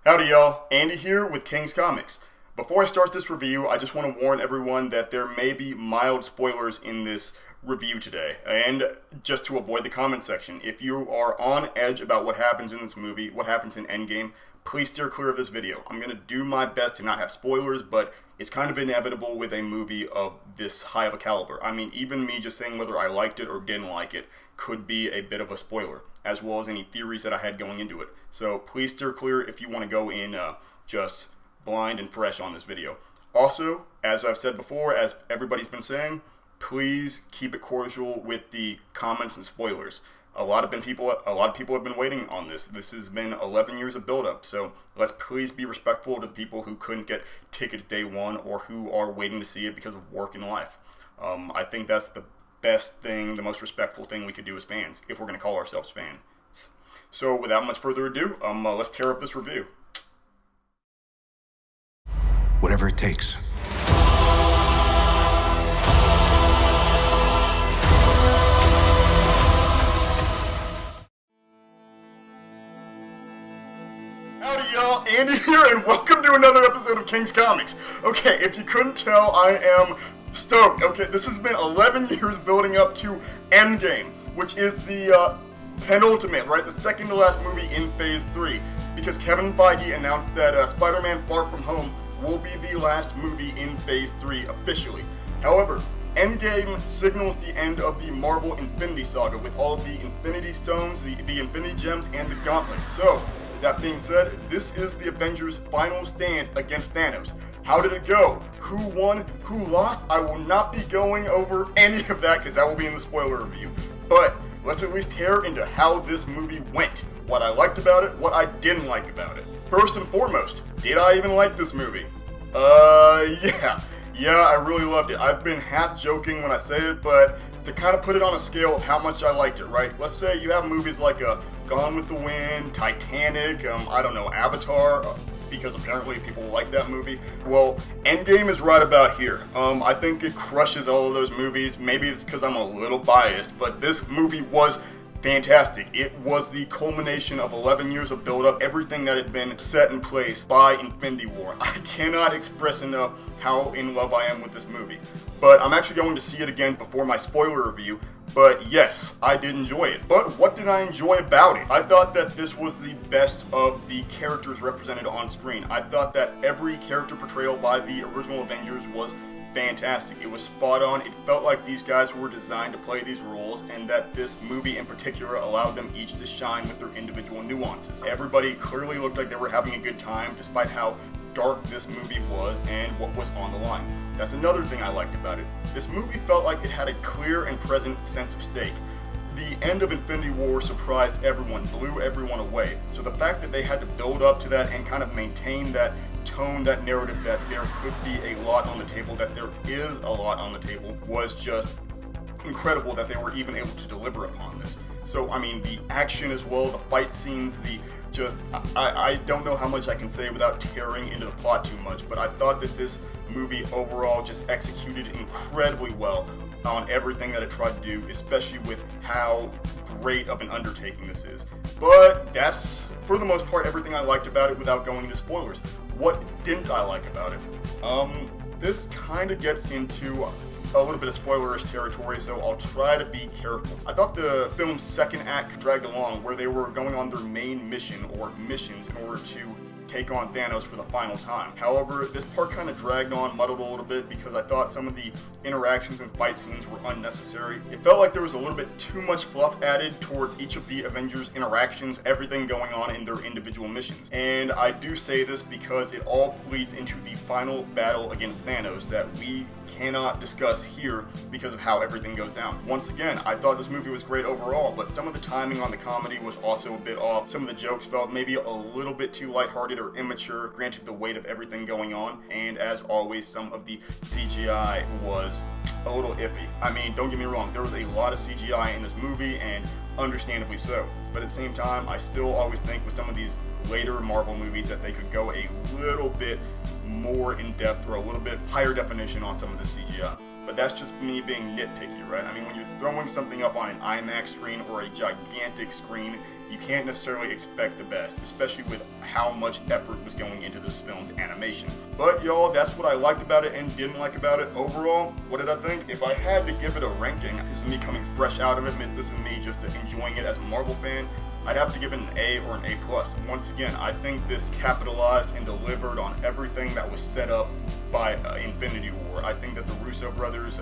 Howdy y'all, Andy here with King's Comics. Before I start this review, I just want to warn everyone that there may be mild spoilers in this review today. And just to avoid the comment section, if you are on edge about what happens in this movie, what happens in Endgame, please steer clear of this video. I'm going to do my best to not have spoilers, but it's kind of inevitable with a movie of this high of a caliber. I mean, even me just saying whether I liked it or didn't like it could be a bit of a spoiler, as well as any theories that I had going into it. So please steer clear if you want to go in just blind and fresh on this video. Also, as I've said before, as everybody's been saying, please keep it cordial with the comments and spoilers. A lot of people have been waiting on this. This has been 11 years of build-up, so let's please be respectful to the people who couldn't get tickets day one or who are waiting to see it because of work and life. I think that's the best thing, the most respectful thing we could do as fans, if we're going to call ourselves fans. So without much further ado, let's tear up this review. Whatever it takes. Howdy y'all, Andy here, and welcome to another episode of King's Comics. Okay, if you couldn't tell, I am stoked. Okay, this has been 11 years building up to Endgame, which is the penultimate, right, the second to last movie in Phase 3, because Kevin Feige announced that Spider-Man Far From Home will be the last movie in Phase 3 officially. However, Endgame signals the end of the Marvel Infinity Saga with all of the Infinity Stones, the Infinity Gems, and the Gauntlet. So, that being said, this is the Avengers' final stand against Thanos. How did it go? Who won? Who lost? I will not be going over any of that because that will be in the spoiler review. But let's at least tear into how this movie went. What I liked about it, what I didn't like about it. First and foremost, did I even like this movie? Yeah, I really loved it. I've been half joking when I say it, but to kind of put it on a scale of how much I liked it, right? Let's say you have movies like Gone with the Wind, Titanic, I don't know, Avatar, because apparently people like that movie. Well, Endgame is right about here. I think it crushes all of those movies. Maybe it's because I'm a little biased, but this movie was fantastic. It was the culmination of 11 years of build-up, everything that had been set in place by Infinity War. I cannot express enough how in love I am with this movie. But I'm actually going to see it again before my spoiler review. But yes, I did enjoy it. But what did I enjoy about it? I thought that this was the best of the characters represented on screen. I thought that every character portrayal by the original Avengers was fantastic. It was spot on. It felt like these guys were designed to play these roles, and that this movie in particular allowed them each to shine with their individual nuances. Everybody clearly looked like they were having a good time, despite how dark this movie was and what was on the line. That's another thing I liked about it. This movie felt like it had a clear and present sense of stake. The end of Infinity War surprised everyone, blew everyone away. So the fact that they had to build up to that and kind of maintain that tone, that narrative, that there could be a lot on the table, that there is a lot on the table, was just incredible that they were even able to deliver upon this. So, I mean, the action as well, the fight scenes, I don't know how much I can say without tearing into the plot too much, but I thought that this movie overall just executed incredibly well on everything that it tried to do, especially with how great of an undertaking this is. But that's, for the most part, everything I liked about it without going into spoilers. What didn't I like about it? This kind of gets into a little bit of spoilerish territory, so I'll try to be careful. I thought the film's second act dragged along, where they were going on their main mission or missions in order to take on Thanos for the final time. However, this part kind of dragged on, muddled a little bit, because I thought some of the interactions and fight scenes were unnecessary. It felt like there was a little bit too much fluff added towards each of the Avengers' interactions, everything going on in their individual missions. And I do say this because it all leads into the final battle against Thanos that we cannot discuss here because of how everything goes down. Once again, I thought this movie was great overall, but some of the timing on the comedy was also a bit off. Some of the jokes felt maybe a little bit too lighthearted or immature, granted the weight of everything going on, and as always, some of the CGI was a little iffy. I mean, don't get me wrong, there was a lot of CGI in this movie, and understandably so, but at the same time, I still always think with some of these later Marvel movies that they could go a little bit more in depth or a little bit higher definition on some of the CGI. But that's just me being nitpicky, right? I mean, when you're throwing something up on an IMAX screen or a gigantic screen, you can't necessarily expect the best, especially with how much effort was going into this film's animation. But y'all, that's what I liked about it and didn't like about it. Overall, what did I think? If I had to give it a ranking, this is me coming fresh out of it, this is me just enjoying it as a Marvel fan, I'd have to give it an A or an A+. Once again, I think this capitalized and delivered on everything that was set up by Infinity War. I think that the Russo brothers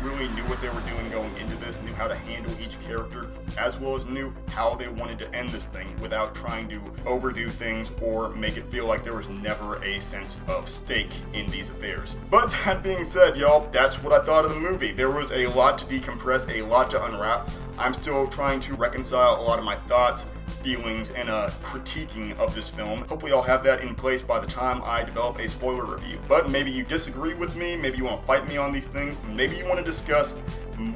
really knew what they were doing going into this, knew how to handle each character, as well as knew how they wanted to end this thing without trying to overdo things or make it feel like there was never a sense of stake in these affairs. But that being said, y'all, that's what I thought of the movie. There was a lot to decompress, a lot to unwrap. I'm still trying to reconcile a lot of my thoughts, feelings, and critiquing of this film. Hopefully I'll have that in place by the time I develop a spoiler review. But maybe you disagree with me, maybe you want to fight me on these things, maybe you want to discuss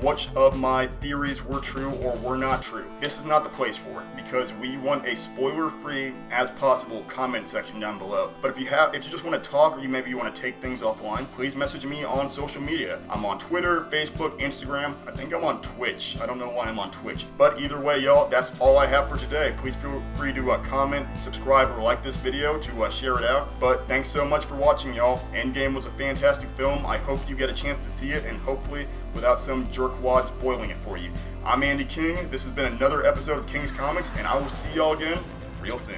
which of my theories were true or were not true. This is not the place for it, because we want a spoiler-free as possible comment section down below. But if you just want to talk, or maybe you want to take things offline, please message me on social media. I'm on Twitter, Facebook, Instagram. I think I'm on Twitch. I don't know why I'm on Twitch. But either way, y'all, that's all I have for today. Please feel free to comment, subscribe, or like this video to share it out. But thanks so much for watching, y'all. Endgame was a fantastic film. I hope you get a chance to see it, and hopefully without some jerkwad spoiling it for you. I'm Andy King. This has been another episode of King's Comics, and I will see y'all again real soon.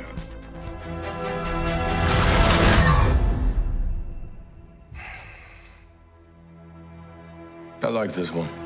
I like this one.